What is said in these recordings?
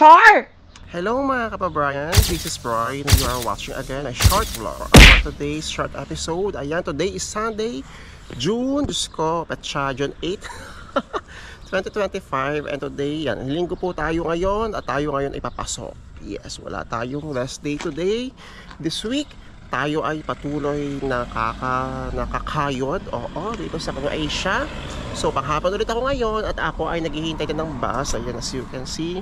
Char! Hello mga kapabrian, this is Roy and you are watching again a short vlog about today's short episode. Ayan, today is Sunday, June, Diyos ko, petsa, June 8, 2025. And today, yan, linggo po tayo ngayon at tayo ngayon ay papasok. Yes, wala tayong rest day today. This week, tayo ay patuloy na nakakayod, dito sa Croatia. So, panghapon ulit ako ngayon at ako ay naghihintay ng bus. Ayan, as you can see,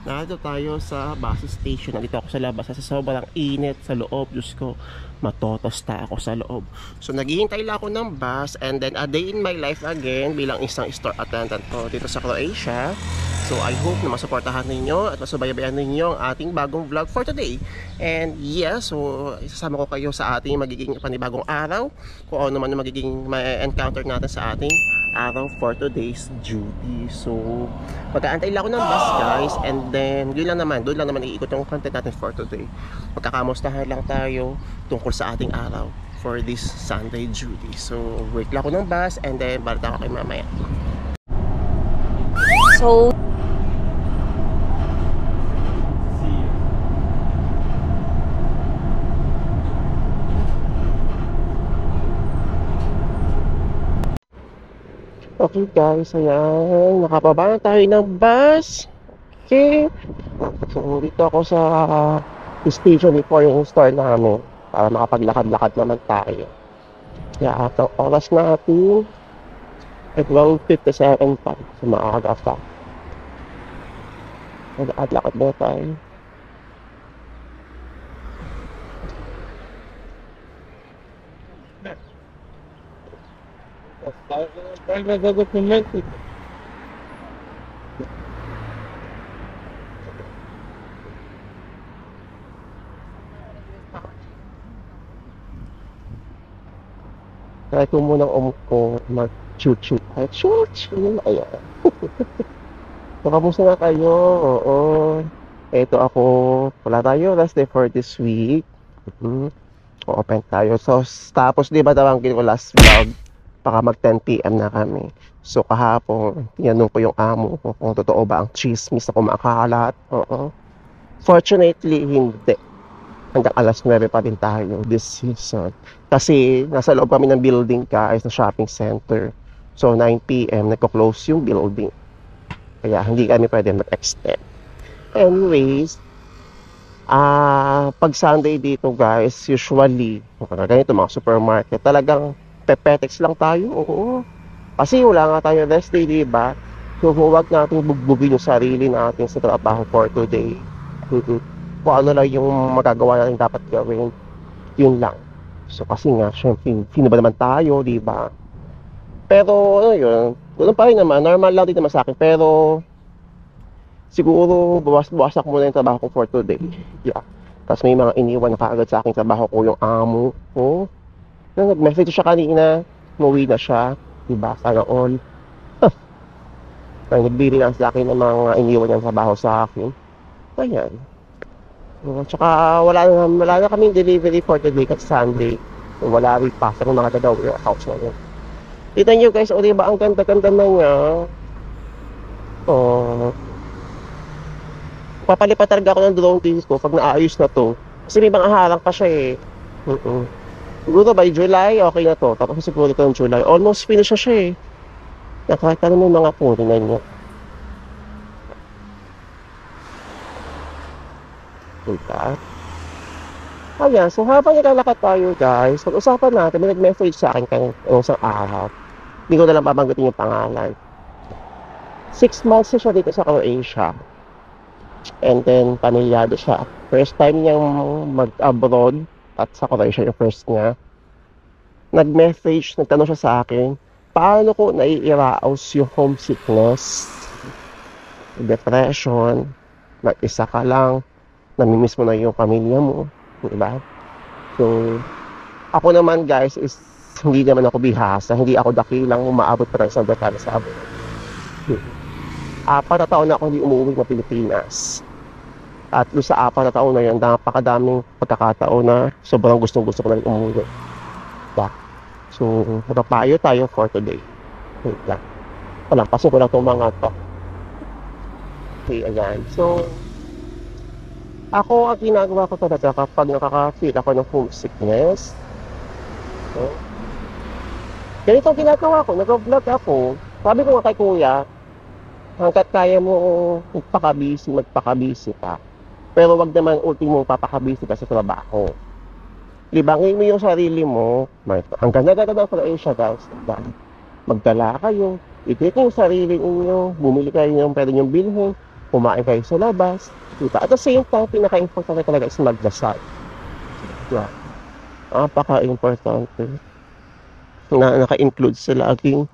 nandito tayo sa bus station. Nandito ako sa labas sa sobrang init sa loob. Diyos ko, matotosta ako sa loob. So naghihintay lang ako ng bus. And then a day in my life again bilang isang store attendant ko dito sa Croatia. So I hope na masuportahan ninyo at masubaybayan ninyo ang ating bagong vlog for today. And yes, so isasama ko kayo sa ating magiging panibagong araw, kung ano man yung magiging ma-encounter natin sa ating araw for today's duty. So mag-aantay lang ako ng bus, guys, and then doon lang naman iikot yung content natin for today. Magkakamustahan lang tayo tungkol sa ating araw for this Sunday duty. So wait lang ako ng bus and then balita ko kayo mamaya. So, okay guys, ayan, nakababa na tayo ng bus. Okay, so dito ako sa station before yung store namin para makapaglakad-lakad naman tayo. Kaya ang oras natin ay 12:57 pa, so maaga pa. Lakad na tayo. Try ko munang mag-shoot. Ay, shoot! Ayan. So, kamusta na kayo? Oo. Eto ako. Wala tayo rest day for this week. Open tayo. So, tapos di ba tawagin ko last vlog? Baka mag 10 PM na kami. So, kahapon, tinanong ko yung amo ko kung totoo ba ang chismis na kumakalat. Oo. Fortunately, hindi. Hanggang alas 9 pa din tayo this season. Kasi nasa loob kami ng building guys, na shopping center. So 9 PM nagko-close yung building. Kaya hindi kami pwede mag-extend. Anyways, pag Sunday dito guys, usually, ganito mga supermarket, talagang pepetex lang tayo. Oo. Kasi wala nga tayo rest day, diba? So huwag natin bugbugin yung sarili natin sa trabaho for today. Kung ano lang yung magagawa natin dapat gawin, yun lang. So kasi nga, syempre, sino ba naman tayo, diba? Pero ano yun, ganoon pa rin naman, normal lang din naman sa akin. Pero siguro bawas-bawasak muna yung trabaho ko for today. Yeah. Tapos may mga iniwan na kaagad sa aking trabaho ko, yung amo ko. Nag-message siya kanina, umuwi na siya, diba? Sana all. Nagbili lang sa akin ng mga iniwan niyang trabaho sa akin. Ayan. Tsaka wala na kaming delivery for today kasi Sunday. Wala rin pasok ng mga taga-warehouse na yun. Kita nyo guys, o diba ang ganda-ganda na niya. Papalipat talaga ako ng drone disco pag naayos na to. Kasi may mga harang pa siya eh. Siguro by July, okay na to. Tapos siguro ito ng July. Almost finish na siya eh. Nakakita naman mga puno na niya. Ayan, so habang naglalakad tayo guys, pag-usapan natin, may nag-message sa akin kang isang araw. Hindi ko na lang babanggitin yung pangalan. 6 months siya dito sa Croatia. And then, pamilyado siya. First time niyang mag-abroad at sa Croatia yung first niya. Nag-message, nagtanong siya sa akin, paano ko nai-iraos yung homesickness, depression, mag-isa ka lang, namimiss mo na yung pamilya mo, diba? So, ako naman guys is hindi naman ako bihasa, hindi ako dakilang umaabot pa ng isang dekada sa abroad. 4 na taon na ako hindi umuwi ng Pilipinas. At doon sa 4 na taon na yun, napakadaming pagkakataon na sobrang gusto ko na rin umuwi. Diba? So, mapapayo tayo for today. Wait lang. Palampasin ko lang itong mga to. Okay, ayan. So, Ako, ang ginagawa ko talaga kapag nakaka-feel ako ng homesickness, no? Ganito ang ginagawa ko, nag-vlog ako. Sabi ko nga kay kuya, hanggat kaya mo magpakabisi ka. Pero wag naman ultimo papakabisi ka sa trabaho. Libangin mo yung sarili mo. Ang ganda-ganda ng Croatia, guys. Diba? Magdala kayo. I-take yung sarili ninyo. Bumili kayo ng pwede niyong bilhin. Kumain kayo sa labas. Diba? At the same time, pinaka-importante talaga is magdasal. Diba? Napaka-importante na naka-include sa laging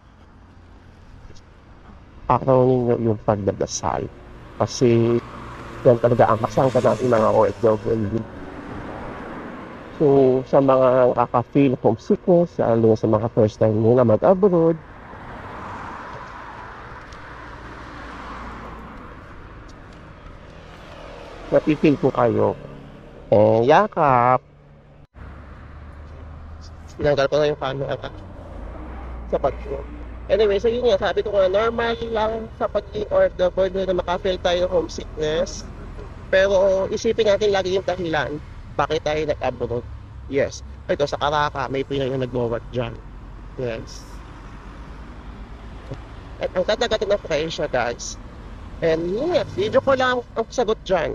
araw ninyo yung pagdadasal. Kasi yan talaga ang kasangka natin mga OFW. So, sa mga nakaka-feel homesickness, lalo sa mga first time nila mag-abroad, napipil ko kayo. Yakap. Tinanggal ko na yung camera sa pag-vlog. Anyway, so yun nga, sabi ko nga, normal lang sa pag-i OFW na makafeel tayo ng homesickness. Pero isipin natin lagi yung dahilan bakit tayo nag-abroad. Yes. Ito, sa Caraca, may Pinoy na nag-work dyan. Yes. At ang katagat ng Croatia, guys. And yeah, video ko lang ang sagot dyan.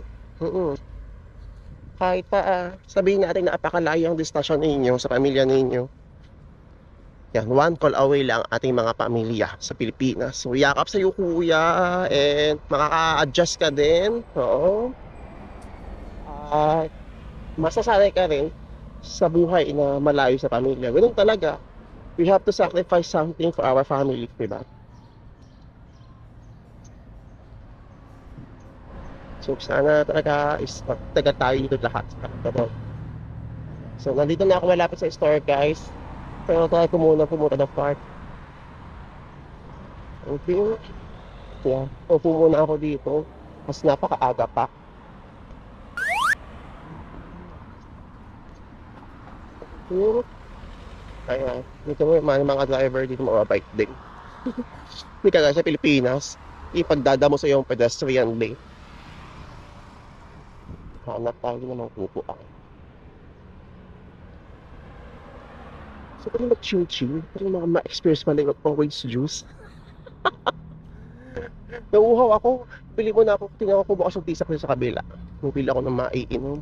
Kahit pa sabihin natin na apakalayo ang distansya ninyo sa pamilya ninyo. Yan, one call away lang ating mga pamilya sa Pilipinas. So, yakap sa iyo kuya and makaka-adjust ka din. Oo. At masasanay ka rin sa buhay na malayo sa pamilya. Ganun talaga. We have to sacrifice something for our family, diba? So, sana talaga is taga tayo dito lahat. So, nandito na ako malapit sa store, guys. Pero tayo ko muna pumunta ng park. Okay. Yeah. Upo muna ako dito. Mas napakaaga pa. Okay. Ayan. Dito mo mga driver dito mga bike din. Hindi ka sa Pilipinas. Ipagdadamo sa iyong pedestrian lane. Hanap tayo ng upuan. So, kung mag-chill-chill, parang mga ma-experience pa lang yung orange juice. Nauuhaw ako, bili mo na ako, tingnan ko bukas yung tisak ko sa kabila. Bili ako ng maiinom.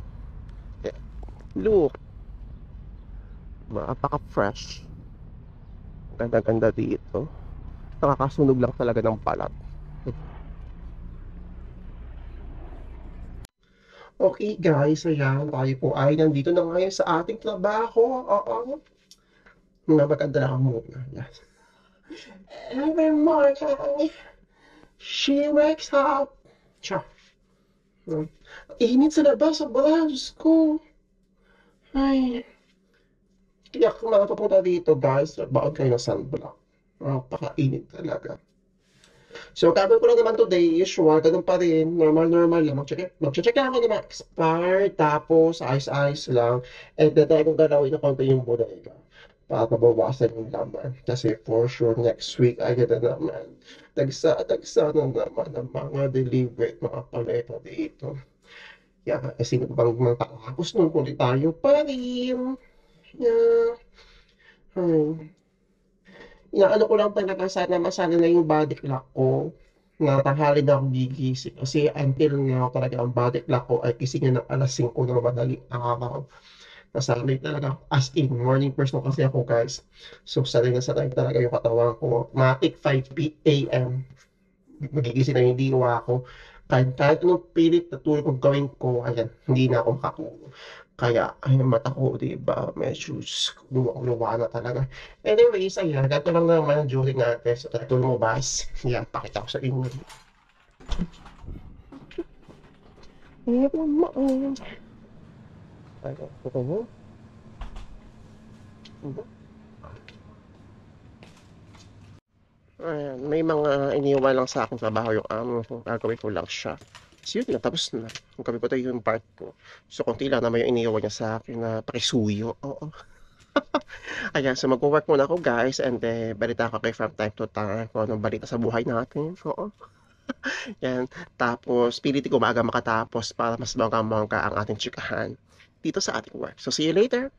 Yeah. Look, napaka-fresh. Ganda-ganda dito. Nakakasunog lang talaga ng balat. Okay guys, ayan, tayo po ay nandito na ngayon sa ating trabaho. Oo. Maganda lang muna. Yes. Every morning, she wakes up. Cha. Init sa labas, sobra. Diyos ko. Ay. Kaya kung makapapunta dito, guys, baon kayo ng sunblock. Napakainit talaga. So, gagawin ko lang naman today, usual, ganun pa rin, normal lang. Mag-check lang ako ng mga expired, tapos ayos-ayos lang. And then, tayo kong galawin na konti yung bodega para mabawasan yung laman. Kasi for sure, next week, ay na naman. Tagsa na naman ang mga delivery at mga paleta dito. Yeah, kasi bang mga tapos nung kulit tayo pa rin. Yeah. Ay. Inaano ko lang talaga sana masana na yung body clock ko na tanghali na ako gigising. Kasi until now talaga ang body clock ko ay gising ng alas 5 ng madaling araw. Nasanay talaga as in morning person kasi ako guys. So sanay talaga yung katawan ko. Matik 5 a.m. Magigising na yung diwa ko. Kahit anong pilit na tulog kong gawin ko, ayan, hindi na ako makatulog. Kaya, ay, mata ko, diba, medyo luwa na talaga. Anyways, ayan, gato lang naman ang during natin. So, tulong mo ba? Yan, pakita ko sa inyo. Ayan, ayun, ito mo. Ayan, may mga iniwan lang sa akin trabaho yung amo ko. Gagawin ko lang siya. So yun na, tapos na. Ang gabi pa tayo yung part ko. So konti lang naman yung iniwan niya sa akin na pakisuyo. Oo. Ayan, so mag-work muna ako guys. And then, balita ko kayo from time to time kung anong balita sa buhay natin. Oo. Yan. Tapos, pilitin ko maaga makatapos para mas bongga-bongga ang ating chikahan dito sa ating work. So, see you later.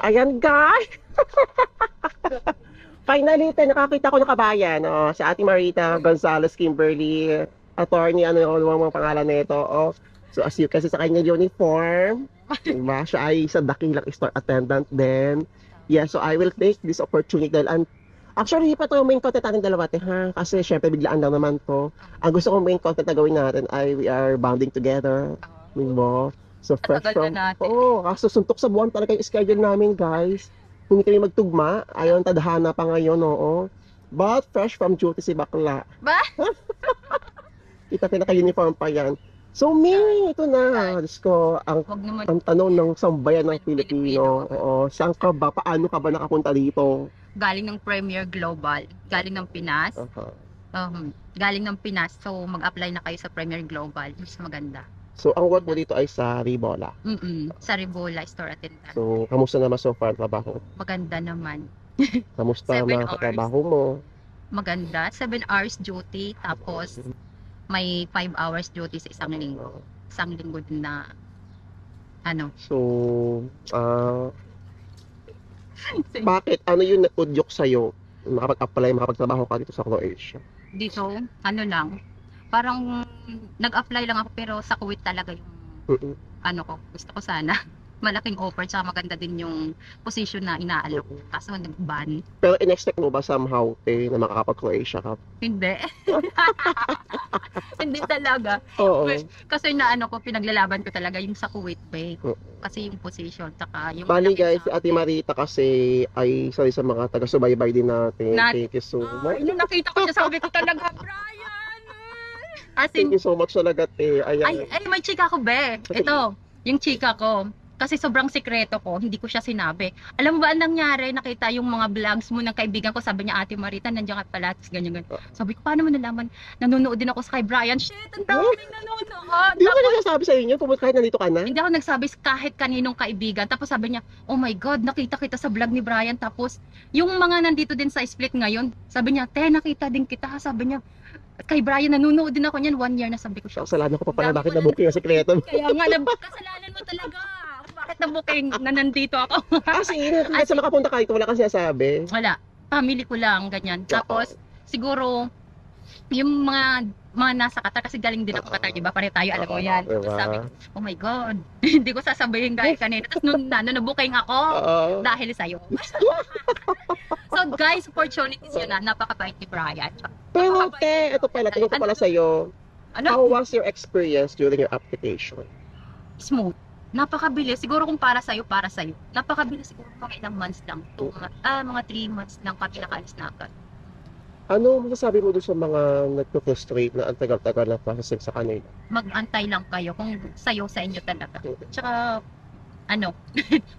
Ayan, guys! Finally, nakakita ko ng kabayan. Oh, si Ate Marita Gonzalez Kimberly, attorney, ano yung mga pangalan nito. Oh. So, as you can see sa kanyang uniform, diba? Siya ay sa dakilang store attendant din. Yeah, so I will take this opportunity dahil actually, hindi pa ito yung main content natin dalawa, ha? Kasi syempre biglaan lang naman to. Ang gusto kong main content na gawin natin ay we are bonding together. Diba? So, fresh from... Oo, kaso suntok sa buwan talaga yung schedule namin, guys. Hindi kami magtugma. Ayaw ang tadhana pa ngayon, oo. But fresh from duty si bakla. Ba? Kita naka-uniform pa yan. So, Ming, ito na. Diyos ko, ang tanong ng sambayan ng Pilipino. Oo, saan ka ba? Paano ka ba nakapunta dito? Galing ng Premier Global. Galing ng Pinas. Galing ng Pinas. So, mag-apply na kayo sa Premier Global. Mas maganda. So, ang work mo dito ay sa Ribola. Sa Ribola, store attendant. So, kamusta naman so far trabaho? Maganda naman. Kamusta 7 mga hours. katrabaho mo? Maganda. 7 hours duty. Tapos, may 5 hours duty sa isang linggo. Isang linggo din na, ano. So, bakit? Ano yung nag-udyok sa'yo? Makapag-apply, makapagtrabaho ka dito sa Croatia? Dito, ano lang. Parang, nag-apply lang ako pero sa Kuwait talaga yung, ano ko, gusto ko sana. Malaking offer, tsaka maganda din yung position na inaalok. Kaso nag-ban. Pero in-expect mo ba somehow, na makakapag-Croatia ka? Hindi. Hindi talaga. Oo. Kasi na ano ko, pinaglalaban ko talaga yung sa Kuwait Bay. Kasi yung position, tsaka yung... Bali guys, si Ate Marita kasi ay isa sa mga taga-subaybay din natin. Thank you so much. Nung nakita ko siya, sabi ko talaga, Brian! As in, Thank you so much talaga, te. Ayan. ay, may chika ko, be. Ito, yung chika ko. Kasi sobrang sikreto ko, hindi ko siya sinabi. Alam mo ba ang nangyari? Nakita yung mga vlogs mo ng kaibigan ko, sabi niya, Ate Marita, nandiyan ka pala, tapos ganyan. Sabi ko, paano mo nalaman? Nanonood din ako sa kay Brian. Shit, ang daming nanonood. Di ba nagsasabi sa inyo, kahit nandito ka na? Hindi ako nagsabi kahit kaninong kaibigan. Tapos sabi niya, oh my God, nakita kita sa vlog ni Brian. Tapos, yung mga nandito din sa split ngayon, sabi niya, te, nakita din kita. Sabi niya, kay Brian, nanonood din ako niyan, 1 year na, sabi ko siya. Kasalanan ko pa pala, bakit nabuking ang sikreto? Kaya nga, kasalanan mo talaga. Bakit nabuking na nandito ako? Kasi, sa makapunta ka dito, wala kang sinasabi. Wala. Family ko lang, ganyan. Tapos, siguro, yung mga nasa Qatar, kasi galing din ako Qatar, diba? Pareho tayo, alam mo yan. Tapos sabi ko, oh my God, hindi ko sasabihin kahit kanina. Tapos nung nabuking ako, dahil sa'yo. So guys, opportunities yun na, napakabait ni Brian. Pero, te, ito pala, tanong ko pala sa'yo. How was your experience during your application? Smooth. Napakabilis. Siguro kung para sa'yo, para sa'yo. Napakabilis. Siguro mga ilang months lang. Mga 3 months lang kami nakaalis na agad. Ano masasabi mo doon sa mga nagpo-frustrate na ang tagal-tagal na processing sa kanila? Mag-antay lang kayo kung sa'yo, sa inyo talaga. Tsaka, ano,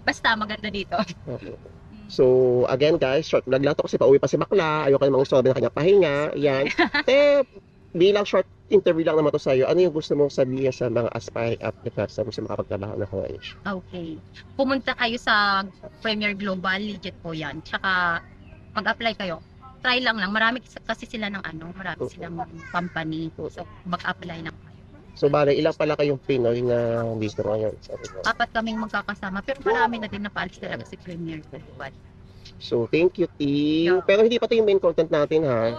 basta maganda dito. So, again guys, short vlog lang to kasi pauwi pa si Bakla. Ayoko namang usapin na kanya pahinga. Yan. Bilang short interview lang naman to sa'yo, ano yung gusto mong sabihin sa mga aspiring applicants na gusto makapagtrabaho na Croatia? Okay. Pumunta kayo sa Premier Global, legit po yan. Tsaka, mag-apply kayo. Try lang. Marami kasi sila ng marami silang company. So, mag-apply lang kayo. So, bale, ilang pala kayong Pinoy na dito ngayon? 4 kaming magkakasama. Pero marami na din napaalis talaga si Premier Global. So, thank you, team. Pero hindi pa ito yung main content natin, ha?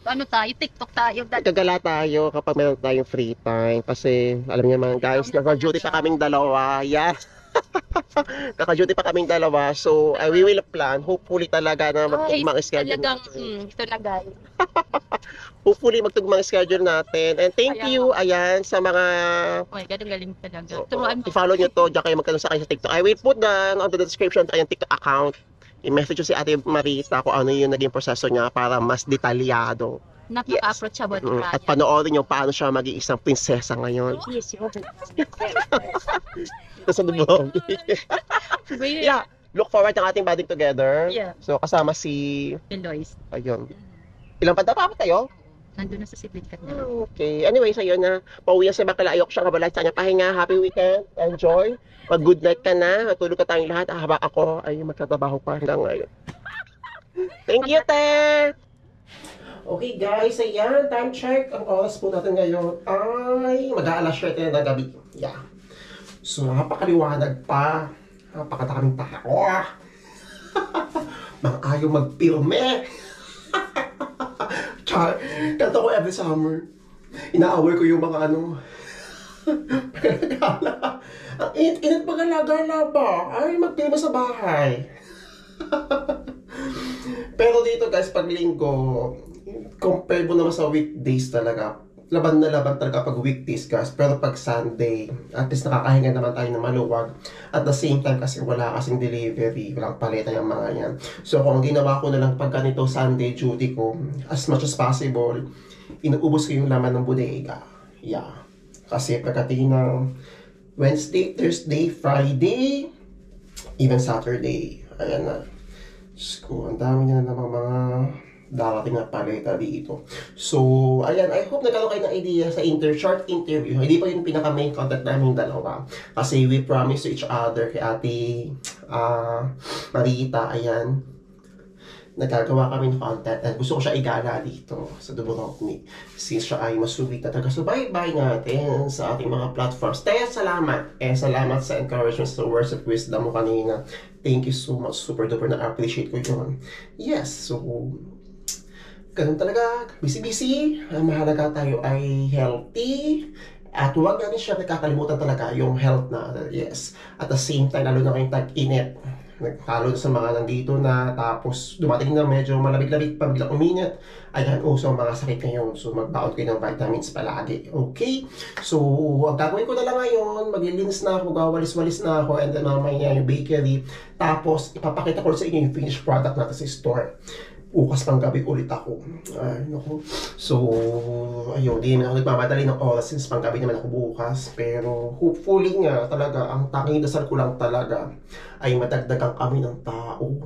Ano tayo? TikTok tayo. Gagala tayo kapag meron tayong free time. Kasi, alam niyo naman, guys, naka-duty pa kaming dalawa. Yeah. Naka-duty pa kaming dalawa. So, we will plan. Hopefully talaga na magtugmang schedule natin. Ito na, guys. Hopefully magtugmang schedule natin. And thank you, ayan, sa mga... Oh, galing talaga. I-follow nyo to. Diyan kayo magtanong sa kayo sa TikTok. I will put down on the description kayong TikTok account. I-message si Ate Marita kung ano yung naging proseso niya para mas detalyado. Napaka-approachable. At panoorin nyo paano siya maging isang prinsesa ngayon. Yes, yun. Ito sa lubog. Yeah, look forward ng ating bonding together. Yeah. So, kasama si... Eloise. Ayun. Ilang pa tayo? Nandun na sa siblit ka na. Okay. Anyway, sa'yo na. Pauwi sa Bakla. Ayoko siya kabalay sa kanya. Pahinga. Happy weekend. Enjoy. Pag good night ka na. Matulog ka tayong lahat. Habang ako ay magtatrabaho pa hanggang ngayon. Thank you, te! Okay guys, ayan, time check. Ang oras po natin ngayon ay mag-aalas 7 na ng gabi. Yeah. So, napakaliwanag pa. Napakadaming tao. Mga ayaw mag-filme. Char, kanto ko every summer. Ina-aware ko yung mga ano. Ang init pag-alagala ba? Ay, mag-filme sa bahay. Pero dito guys, pag linggo, compare mo naman sa weekdays talaga. Laban na laban talaga pag weekdays guys. Pero pag Sunday, at least nakakahinga naman tayo ng maluwag. At the same time kasi wala kasing delivery, walang paleta yung mga yan. So kung ginawa ko na lang pag ganito Sunday duty ko, as much as possible, inuubos ko yung laman ng bodega. Yeah. Kasi pagdating ng Wednesday, Thursday, Friday, even Saturday, ayan na. So, ang dami na namang mga darating na paleta dito. So, ayan, I hope nagkaroon kayo ng idea sa short interview. Hindi pa yung pinaka-main content namin dalawa. Kasi we promise to each other kay Ate Marita, ayan. Nagagawa kami ng content at gusto ko siya igala dito sa Duburovnik since siya ay masuwit na taga-subaybay natin sa ating mga platforms. Kaya salamat. Salamat sa encouragement, sa words of wisdom mo kanina. Thank you so much. Super duper na-appreciate ko yun. Yes, so ganun talaga. Busy-busy. Ang mahalaga tayo ay healthy. At huwag natin siya nakakalimutan talaga yung health na. Yes. At the same time, lalo na kayong tag-init. Nagtalo sa mga nandito na, tapos dumating na medyo malamig-lamig pa, biglang uminit. Ayan, so mga sakit ngayon. So magbaon kayo ng vitamins palagi. Okay? So, ang gagawin ko na lang ngayon, maglilinis na ako, gawalis-walis na ako, and then mamaya yung bakery. Tapos, ipapakita ko sa inyo yung finished product natin sa store. Bukas pang gabi ulit ako. Ay, naku. So, ayun, di naman ako nagmamadali ng oras since pang gabi naman ako bukas. Pero, hopefully nga talaga, ang tanging dasal ko lang talaga ay madagdagan kami ng tao.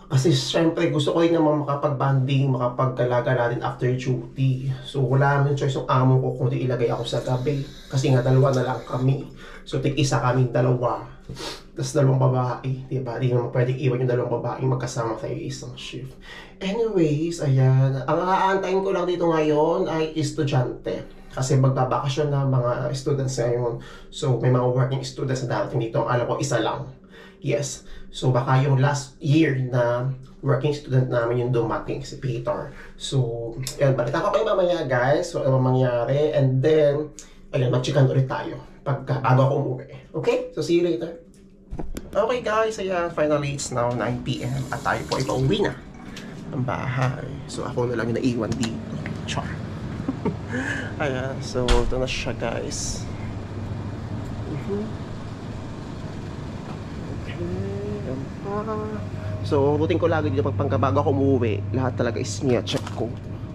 Kasi syempre gusto ko rin naman makapag-banding, makapag-gala-gala din after duty. So wala naman choice yung amo ko kung di ilagay ako sa gabi. Kasi nga dalawa na lang kami. So tig-isa kaming dalawa. Tapos dalawang babae, diba? Di naman pwedeng iwan yung dalawang babae magkasama sa isang shift. Anyways, ayan. Ang aantayin ko lang dito ngayon ay estudyante. Kasi magbabakasyon na mga students ngayon. So may mga working students na darating dito. Alam ko, isa lang. Yes. So baka yung last year na working student namin yung dumating, si Peter. So, ayan, balita ko kayo mamaya guys. So, ano mangyari. And then, ayan, mag-chikan ulit tayo bago ako umuwi. Okay? So, see you later. Okay guys, ayan, finally it's now 9 PM at tayo po ay pauwi na ang bahay. So, ako na lang yung naiwan dito. Char. Ayan, so ito na siya guys. Okay, ayan pa. So, routine ko lagi dito pagbago ako umuwi, lahat talaga is check ko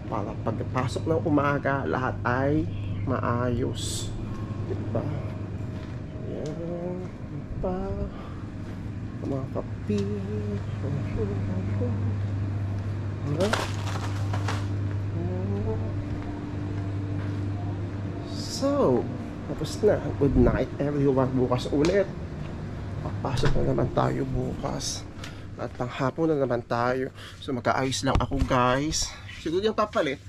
para pagpasok ng umaga, lahat ay maayos. Diba? Ayan pa. Mga kapi. So, tapos na. Good night everyone. Bukas ulit. Papasok na naman tayo bukas. At panghapon na naman tayo. So, mag-aayos lang ako guys. Siguro yung papalit.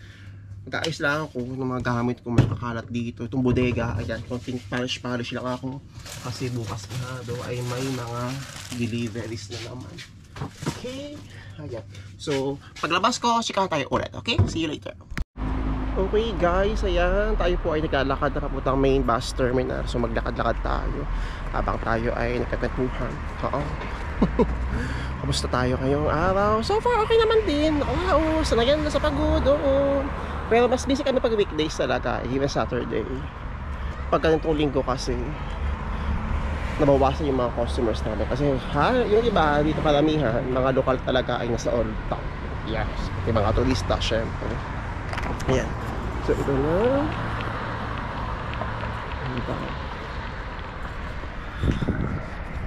Mag-aayos lang ako ng mga gamit ko makakalat dito. Itong bodega. Ayan, konting polish lang ako. Kasi bukas na daw ay may mga deliveries na naman. Okay. Ayan. So, paglabas ko, sikahan tayo ulit. Okay? See you later. Okay guys, ayan, tayo po ay naglalakad na papuntang main bus terminal. So maglakad-lakad tayo habang tayo ay nagkakwentuhan. Oo. Kamusta tayo ngayong araw? So far okay naman din. Oo, sanayan na sa pagod. Oo. Pero mas busy kami pag weekdays talaga, even Saturday. Pag ganitong linggo kasi nabawasan yung mga customers namin. Kasi yung iba dito karamihan, mga lokal talaga ay nasa old town. Yes, yung mga turista syempre. Ayan. So, ito na.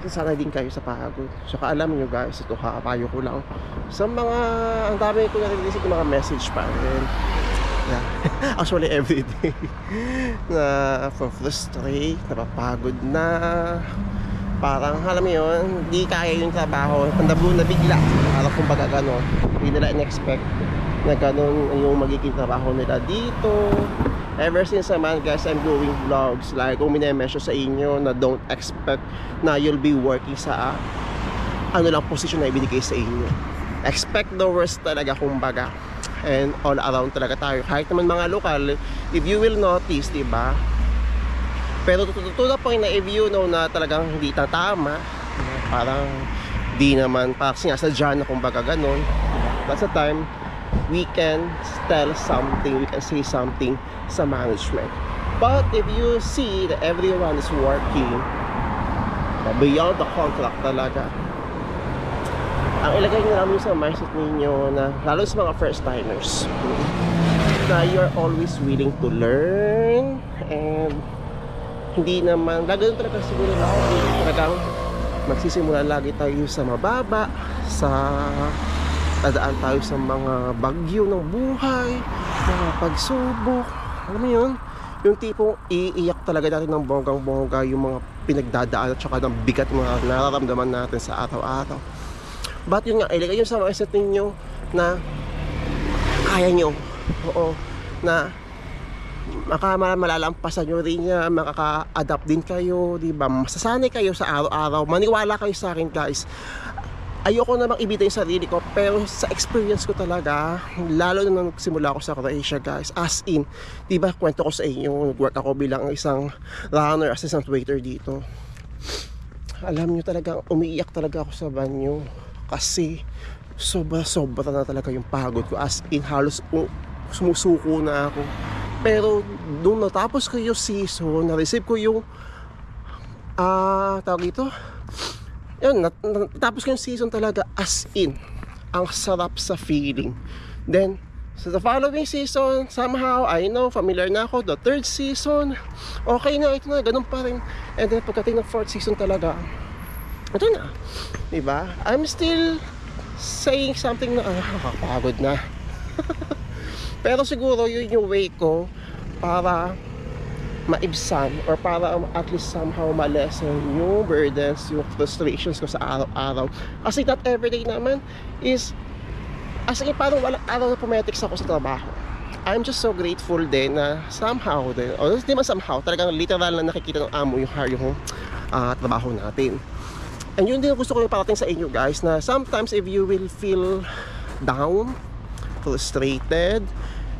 Sana din kayo sa pagod. So, alam nyo guys, ito payo ko lang. Sa mga, ang dami ko narinig yung mga message pa rin. Yeah. Actually, everyday. Na frustrate, napapagod na. Parang, alam mo yun, hindi kaya yung trabaho. Pandablo na bigla. Parang kumbaga gano'n. Hindi nila in-expect. na ganun yung magiging trabaho nila dito. Ever since naman guys, I'm doing vlogs, like kung minemensyo sa inyo na don't expect na you'll be working sa ano lang posisyon na ibinigay sa inyo. Expect the worst talaga, kumbaga. And all around talaga tayo. Kahit naman mga lokal, if you will notice, diba? Pero to the point na if you know na talagang hindi tatama, parang di naman, parang sinasadya na kumbaga ganun, that's the time we can tell something, we can say something sa management. But if you see that everyone is working beyond the contract talaga, ang ilagay nyo namin sa mindset ninyo na lalo sa mga first timers na you're always willing to learn, and hindi naman lagi talaga siguro talagang magsisimula lagi tayo sa mababa, sa dadaan tayo sa mga bagyo ng buhay, mga pagsubok, alam mo yun, yung tipong iiyak talaga natin ng bonggang-bongga yung mga pinagdadaan at saka ng bigat mga nararamdaman natin sa araw-araw. But yun nga, ilagay yun sa mindset ninyo na kaya nyo, oo, na malalampasan nyo rin niya, makaka-adapt din kayo, diba? Masasanay kayo sa araw-araw. Maniwala kayo sa akin guys, ayoko namang ibita yung sarili ko, pero sa experience ko talaga, lalo na nung nagsimula ako sa Croatia guys, as in, diba kwento ko sa inyo, nag-work ako bilang isang runner, assistant waiter dito. Alam nyo talaga, umiiyak talaga ako sa banyo kasi sobra na talaga yung pagod ko, as in halos sumusuko na ako. Pero nung natapos ko yung season, na-receive ko yung tawag ito, yun, natapos ko yung season talaga, as in ang sarap sa feeling. Then so the following season, somehow I know, familiar na ako. The third season, okay na, ito na, ganun pa rin. And then pagdating ng fourth season talaga, ito na, diba? I'm still saying something na nakakapagod na. Pero siguro yun yung way ko para maibsan, or para at least somehow ma-lessen yung burdens, yung frustrations ko sa araw-araw. Kasi not everyday naman is as in parang walang araw na pumetics ako sa trabaho. I'm just so grateful din na somehow din, o di man somehow, talagang literal na nakikita ng amo yung trabaho natin. And yun din gusto ko yung parating sa inyo guys, na sometimes if you will feel down, frustrated,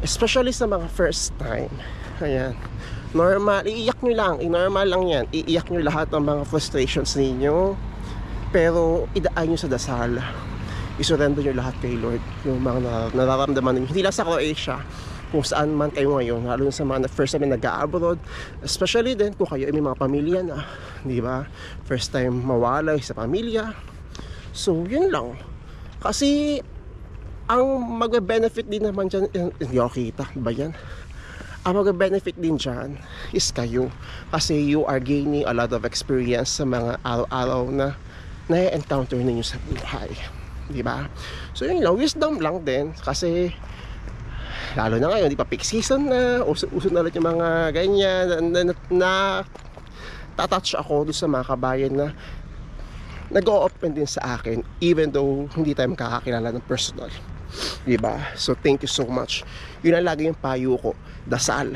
especially sa mga first time, ayan, normal, iiyak nyo lang, normal lang yan, iiyak nyo lahat ng mga frustrations ninyo, pero idaan nyo sa dasal, isurrender nyo lahat kay Lord yung mga nararamdaman ninyo, hindi lang sa Croatia, kung saan man kayo ngayon, lalo sa mga first time na nag-abroad, especially din kung kayo ay may mga pamilya na, di ba, first time mawalay sa pamilya. So yun lang, kasi ang magbe-benefit din naman dyan, hindi ako kita ba yan, ang magbe-benefit din dyan is kayo, kasi you are gaining a lot of experience sa mga araw-araw na na-encounter ninyo sa buhay, diba? So yun lang, wisdom lang din, kasi lalo na ngayon, di pa peak season na, uso na lang yung mga ganyan na tatouch ako doon sa mga kabayan na nag-o-open din sa akin, even though hindi tayo makakakilala ng personal, diba? So thank you so much. Yun ang lagi yung payo ko, dasal,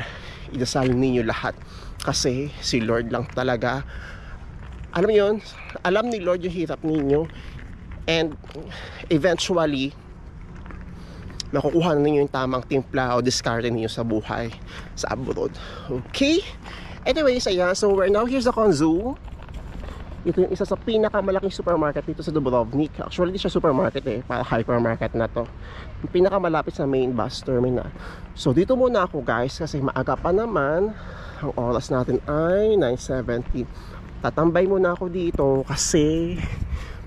idasal ninyo lahat, kasi si Lord lang talaga, alam yun, alam ni Lord yung hirap ninyo, and eventually makukuha na ninyo yung tamang timpla o discard ninyo sa buhay sa abroad. Okay? Anyways, ayan, so we're now here's the Konzu. Ito yung isa sa pinakamalaking supermarket dito sa Dubrovnik. Actually, hindi siya supermarket para hypermarket na to. Yung pinakamalapit sa main bus terminal. So, dito muna ako guys, kasi maaga pa naman. Ang oras natin ay 9:17. Tatambay muna ako dito kasi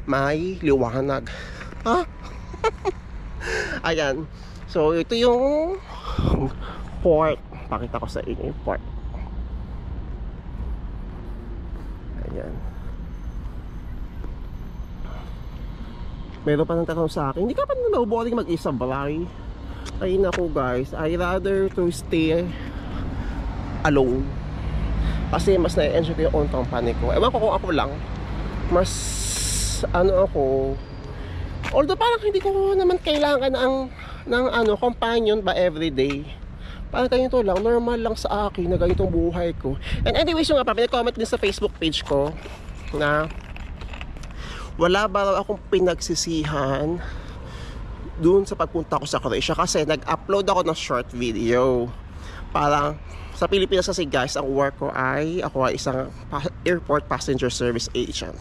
may liwanag. Ha? Ayan. So, ito yung port. Pakita ko sa inyo yung port. Ayan. Meron pa nang tanong sa akin, hindi ka pa boring mag-isa, Bray? Ay naku guys, I rather to stay alone. Kasi mas na-enjoy ko yung own company ko. Ewan ko kung ako lang, mas ano ako, although parang hindi ko naman kailangan ang ng companion ba everyday. Parang ganito lang, normal lang sa akin na ganitong buhay ko. And anyways, yung nga pa, comment din sa Facebook page ko na wala ba raw akong pinagsisihan dun sa pagpunta ko sa Croatia kasi nag-upload ako ng short video. Parang sa Pilipinas kasi guys, ang work ko ako ay isang airport passenger service agent.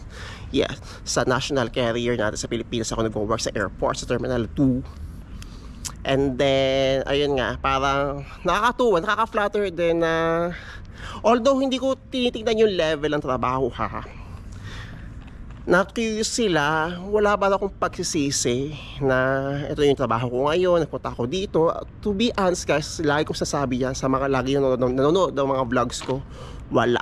Yes, sa national carrier natin sa Pilipinas ako nag-work sa airport, sa Terminal 2. And then, ayun nga, parang nakakatuwa, nakaka-flatter din na although hindi ko tinitignan yung level ng trabaho na-curious sila, wala ba akong pagsisisi na ito yung trabaho ko ngayon, nagpunta ako dito. To be honest guys, lagi kong sasabi yan sa mga lagi nanonood ng mga vlogs ko, wala.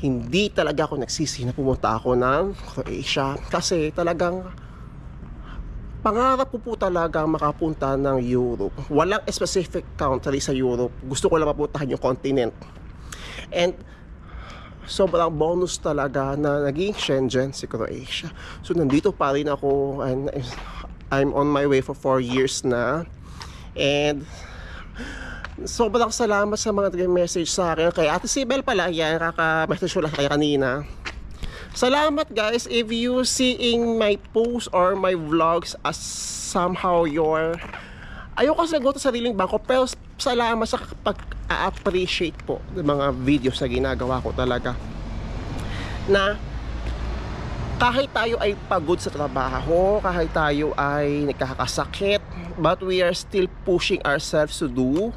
Hindi talaga ako nagsisi na pumunta ako ng Croatia kasi talagang pangarap ko po talaga makapunta ng Europe. Walang specific country sa Europe. Gusto ko lang mapuntahan yung continent. And sobrang bonus talaga na naging Schengen si Croatia. So nandito pa rin ako and I'm on my way for 4 years na. And sobrang salamat sa mga nag-message sa akin. Kay Ate Sibel pala, yan, kaka-message ko lang kaya kanina. Salamat guys if you seeing my posts or my vlogs as somehow ayoko kasi nagbuto sa sariling bangko, pero salamat sa pag-appreciate po ng mga videos na ginagawa ko talaga. Na kahit tayo ay pagod sa trabaho, kahit tayo ay nagkakasakit, but we are still pushing ourselves to do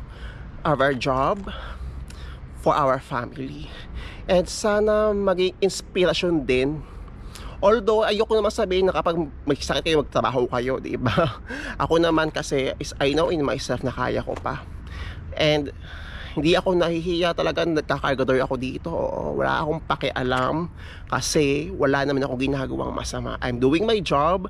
our job for our family. And sana maging inspirasyon din. Although ayoko naman sabihin na kapag may sakit kayo, magtrabaho kayo, di ba? Ako naman kasi I know in myself na kaya ko pa. And hindi ako nahihiya talaga, nagkakargador ako dito. Wala akong pakialam kasi wala naman ako ginagawang masama. I'm doing my job.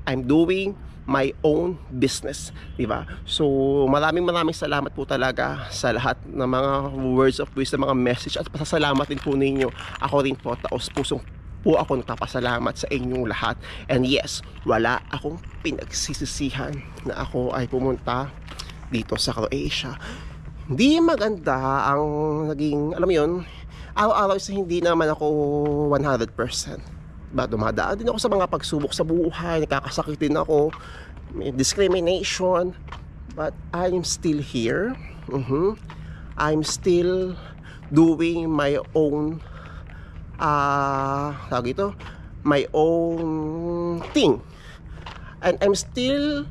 I'm doing my own business, di ba? So maraming salamat po talaga sa lahat ng mga words of wisdom, mga message, at pasasalamat din po ninyo. Ako rin po, taos pusong po ako nagpapasalamat sa inyong lahat. And yes, wala akong pinagsisisihan na ako ay pumunta dito sa Croatia. Hindi maganda ang naging, alam mo yun, araw-araw isa hindi naman ako 100%. Dumadaan din ako sa mga pagsubok sa buhay, nakakasakit din ako, may discrimination, but I'm still here. I'm still doing my own my own thing, and I'm still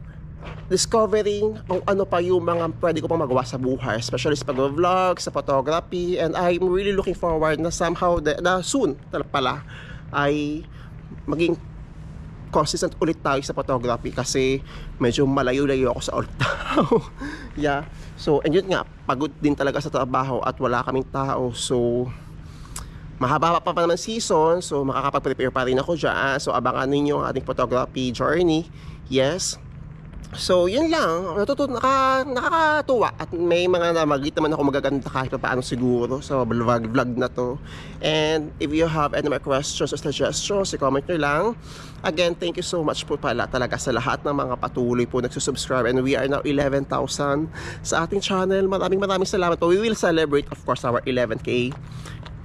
discovering kung ano pa yung mga pwede ko pang magawa sa buhay, especially sa pag-vlog, sa photography. And I'm really looking forward na somehow na soon pala ay maging consistent ulit tayo sa photography kasi medyo malayo-layo ako sa old tao. Yeah. So, and yun nga, pagod din talaga sa trabaho at wala kaming tao. So, mahaba pa naman season. So, makakapag-prepare pa rin ako dyan. So, abangan ninyo ang ating photography journey. Yes. So, yun lang. Nakakatuwa. At may mga namagit naman ako magaganda kahit pa paano siguro sa vlog na to. And if you have any more questions or suggestions, comment nyo lang. Again, thank you so much po pala talaga sa lahat ng mga patuloy po nagsusubscribe. And we are now 11,000 sa ating channel. Maraming salamat po. We will celebrate, of course, our 11K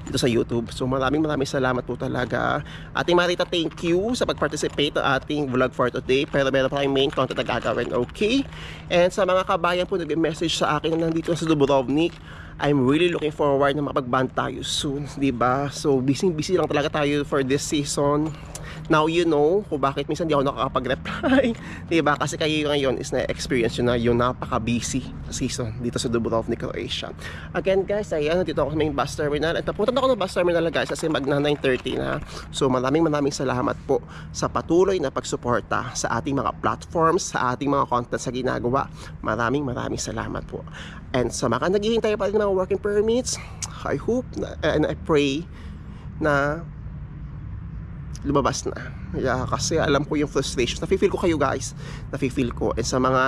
dito sa YouTube. So maraming salamat po talaga. Ating Marita, thank you sa pag-participate ng ating vlog for today. Pero meron pa tayong main content na gagawin, okay? And sa mga kabayan po nag-message sa akin na nandito sa Dubrovnik, I'm really looking forward na makapag-band tayo soon, diba? So busy lang talaga tayo for this season. Now you know kung bakit minsan di ako nakakapag-reply. Diba? Kasi kayo ngayon is na-experience yun na yung napaka-busy season dito sa Dubrovnik, Croatia. Again guys, ayan, nandito ako sa main bus terminal. At napunta ako ng bus terminal guys kasi magna 9:30 na. So maraming salamat po sa patuloy na pagsuporta sa ating mga platforms, sa ating mga content sa ginagawa. Maraming salamat po. And sa mga naghihintay pa rin ng mga working permits, I hope and I pray na lumabas na. Yeah, kasi alam ko yung frustration. Nafe-feel ko kayo guys. Nafe-feel ko. And sa mga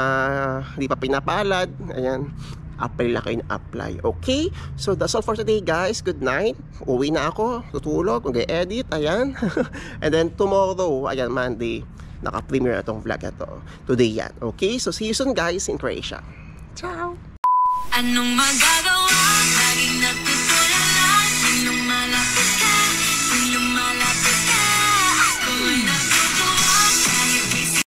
hindi pa pinapalad, ayan, apply lang kayo na apply. Okay? So that's all for today guys. Good night. Uwi na ako. Tutulog. Mag-edit. Ayan. And then tomorrow, ayan, Monday, naka-premiere na tong vlog na to. Today yan. Okay? So see you soon guys in Croatia. Ciao! Anong magagawa?